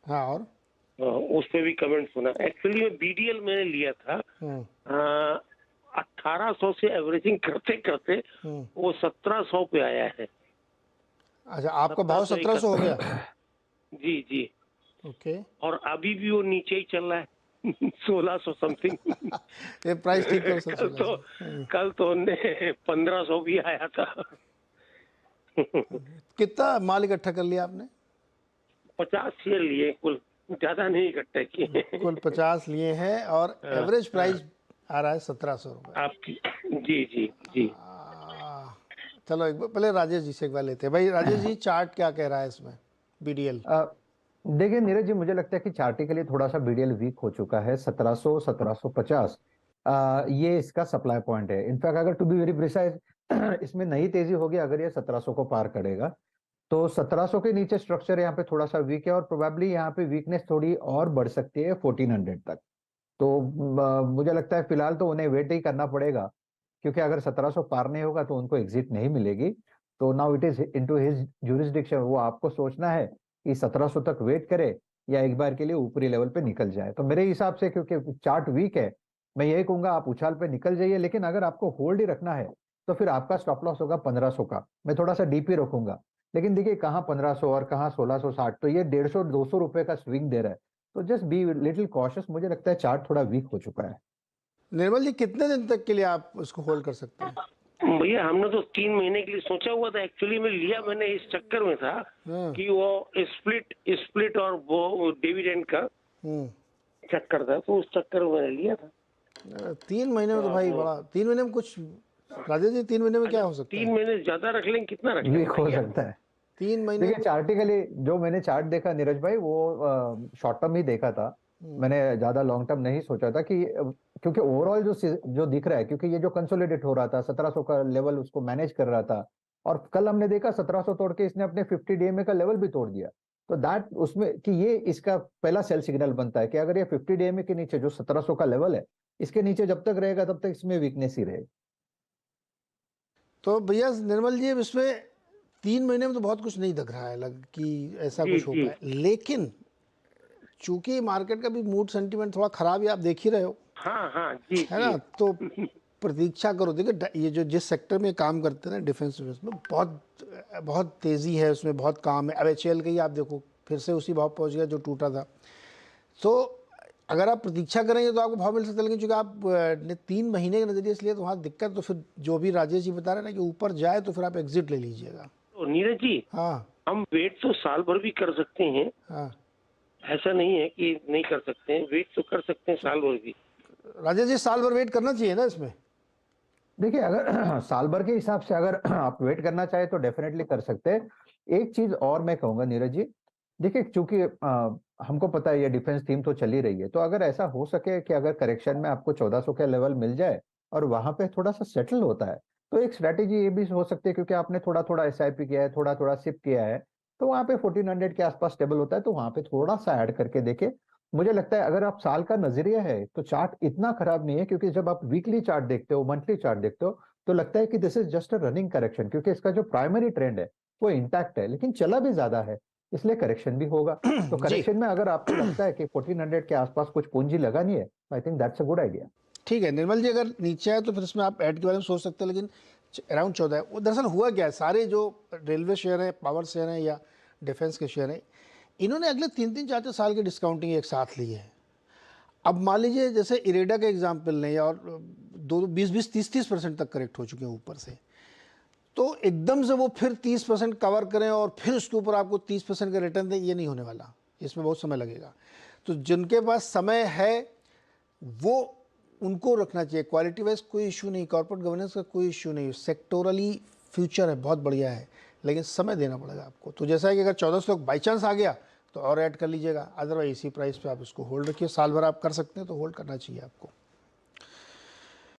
हाँ, और उस पे भी कमेंट सुना। एक्चुअली में बीडीएल मैंने लिया था, 1800 से एवरेजिंग करते करते वो 1700 पे आया है। अच्छा, आपका भाव 1700 हो 1771। गया। जी जी। ओके। और अभी भी वो नीचे ही चल रहा है। 1600 समथिंग। ये प्राइस ठीक है सर, कल तो 1600। कल तो हमने 1500 भी आया था। कितना माल इकट्ठा कर लिया आपने? 50 शेयर लिए कुल, ज्यादा नहीं इकट्ठे किए। कुल 50 लिए हैं और हाँ, एवरेज हाँ, प्राइस आ रहा है 1700 रुपये। आपकी। जी जी जी। चलो एक बार पहले राजेश जी से एक बार लेते हैं। भाई राजेश जी, चार्ट क्या कह रहा है इसमें, बीडीएल? अ, देखिए नीरज जी, मुझे लगता है कि चार्टिकली थोड़ा सा बीडीएल वीक हो चुका है। 1700 1750 ये इसका सप्लाई पॉइंट है। इनफैक्ट अगर टू बी वेरी प्रिसाइज इसमें नई तेजी होगी अगर ये 1700 को पार करेगा, तो 1700 के नीचे स्ट्रक्चर यहाँ पे थोड़ा सा वीक है और प्रोबेबली यहाँ पे वीकनेस थोड़ी और बढ़ सकती है 1400 तक। तो मुझे लगता है फिलहाल तो उन्हें वेट ही करना पड़ेगा, क्योंकि अगर 1700 पार नहीं होगा तो उनको एग्जिट नहीं मिलेगी। तो now it is into his jurisdiction, वो आपको सोचना है कि 1700 तक वेट करे या एक बार के लिए ऊपरी लेवल पे निकल जाए। तो मेरे हिसाब से क्योंकि चार्ट वीक है, मैं यही कहूंगा आप उछाल पे निकल जाइए, लेकिन अगर आपको होल्ड ही रखना है तो फिर आपका स्टॉप लॉस होगा 1500 का। मैं थोड़ा सा डीपी रखूंगा, लेकिन देखिए कहाँ 1500 और कहाँ 1660, तो ये 150 200 रुपए का स्विंग दे रहा है। तो जस्ट बी लिटिल कॉशियस। मुझे लगता है चार्ट थोड़ा वीक हो चुका है। निर्मल जी, कितने दिन तक के लिए आप उसको होल्ड कर सकते हैं? भैया हमने तो 3 महीने के लिए सोचा हुआ था। एक्चुअली में लिया मैंने इस चक्कर में था हाँ। कि वो स्प्लिट स्प्लिट और वो डिविडेंड का चक्कर था, तो उस चक्कर में मैंने लिया था। 3 महीने में तो भाई बड़ा, 3 महीने में कुछ, राजेश जी 3 महीने में क्या हो सकता 3 महीने ज्यादा रख लेंगे, कितना रख वीक लेंगे हो भैया? सकता है। 3 महीने देखिए में? चार्टिकली जो मैंने चार्ट देखा नीरज भाई, वो शॉर्ट टर्म ही देखा था। मैंने ज्यादा लॉन्ग टर्म नहीं सोचा था कि क्योंकि ओवरऑल जो दिख रहा है, क्योंकि ये जो कंसोलिडेट हो रहा था 1700 का लेवल उसको मैनेज कर रहा था, और कल हमने देखा 1700 तोड़ के इसने अपने 50 डीएमए का लेवल भी तोड़ दिया। तो दैट उसमें कि ये इसका पहला सेल सिग्नल बनता है कि अगर ये 50 डीएमए के नीचे जो 1700 का लेवल है, इसके नीचे जब तक रहेगा तब तक इसमें वीकनेस ही रहेगी। तो भैया निर्मल जी, अब इसमें 3 महीने में तो बहुत कुछ नहीं दिख रहा है लग कि ऐसा जी कुछ हो जी। पाए, लेकिन चूंकि मार्केट का भी मूड सेंटीमेंट थोड़ा खराब है, आप देख ही रहे हो, हाँ हाँ जी है जी। ना? तो प्रतीक्षा करो। देखिए ये जो जिस सेक्टर में काम करते हैं ना, डिफेंस में, बहुत बहुत तेज़ी है उसमें, बहुत काम है। अब एचएएल का ही आप देखो, फिर से उसी भाव पहुंच गया जो टूटा था। तो अगर आप प्रतीक्षा करेंगे तो आपको भाव मिल सकता है, लेकिन चूंकि आप ने 3 महीने के नज़रिए से लिए तो वहाँ दिक्कत, तो फिर जो भी राजेश जी बता रहे हैं ना कि ऊपर जाए तो फिर आप एग्जिट ले लीजिएगा। तो नीरज जी, हाँ हम वेट तो साल भर भी कर सकते हैं, हाँ। ऐसा नहीं है कि नहीं कर सकते हैं। वेट तो कर सकते हैं साल भर भी। राजेश जी, साल भर वेट करना चाहिए ना इसमें? देखिए अगर साल भर के हिसाब से अगर आप वेट करना चाहे तो डेफिनेटली कर सकते हैं। एक चीज और मैं कहूंगा नीरज जी, देखिए चूंकि हमको पता है ये डिफेंस थीम तो चली रही है, तो अगर ऐसा हो सके कि अगर करेक्शन में आपको 1400 का लेवल मिल जाए और वहां पे थोड़ा सा सेटल होता है, तो एक स्ट्रेटेजी ये भी हो सकती है, क्योंकि आपने थोड़ा थोड़ा एसआईपी किया है, थोड़ा थोड़ा सिप किया है, तो वहां पे 1400 के आसपास स्टेबल होता है, तो वहां पे थोड़ा सा ऐड करके देखे। मुझे लगता है अगर आप साल का नजरिया है तो चार्ट इतना खराब नहीं है, क्योंकि जब आप वीकली चार्ट देखते हो, मंथली चार्ट देखते हो, तो लगता है कि this is just a running correction, क्योंकि इसका जो प्राइमरी ट्रेंड है वो इंटैक्ट है, लेकिन चला भी ज्यादा है, इसलिए करेक्शन भी होगा। तो जी करेक्शन में अगर आपको लगता है कि 1400 के आसपास कुछ पूंजी लगानी है, I think that's a good idea. ठीक है निर्मल जी, अगर नीचे है तो फिर इसमें आप ऐड के बारे में सोच सकते हैं, लेकिन अराउंड 14 है। वो दरअसल हुआ क्या है, सारे जो रेलवे शेयर हैं, पावर शेयर हैं या डिफेंस के शेयर हैं, इन्होंने अगले 3 3 4 4 साल की डिस्काउंटिंग एक साथ ली है। अब मान लीजिए जैसे इरेडा का एग्जाम्पल लें, और 20 20 30 30% तक करेक्ट हो चुके हैं ऊपर से, तो एकदम से वो फिर 30% कवर करें और फिर उसके ऊपर आपको 30% का रिटर्न दें, ये नहीं होने वाला। इसमें बहुत समय लगेगा। तो जिनके पास समय है वो, उनको रखना चाहिए। क्वालिटी वाइज कोई इशू नहीं, कॉर्पोरेट गवर्नेंस का कोई इशू नहीं, सेक्टोरली फ्यूचर है, बहुत बढ़िया है, लेकिन समय देना पड़ेगा आपको। तो जैसा है कि अगर 1400 बाई चांस आ गया तो और ऐड कर लीजिएगा, अदरवाइज इसी प्राइस पे आप इसको होल्ड रखिए। साल भर आप कर सकते हैं तो होल्ड करना चाहिए आपको।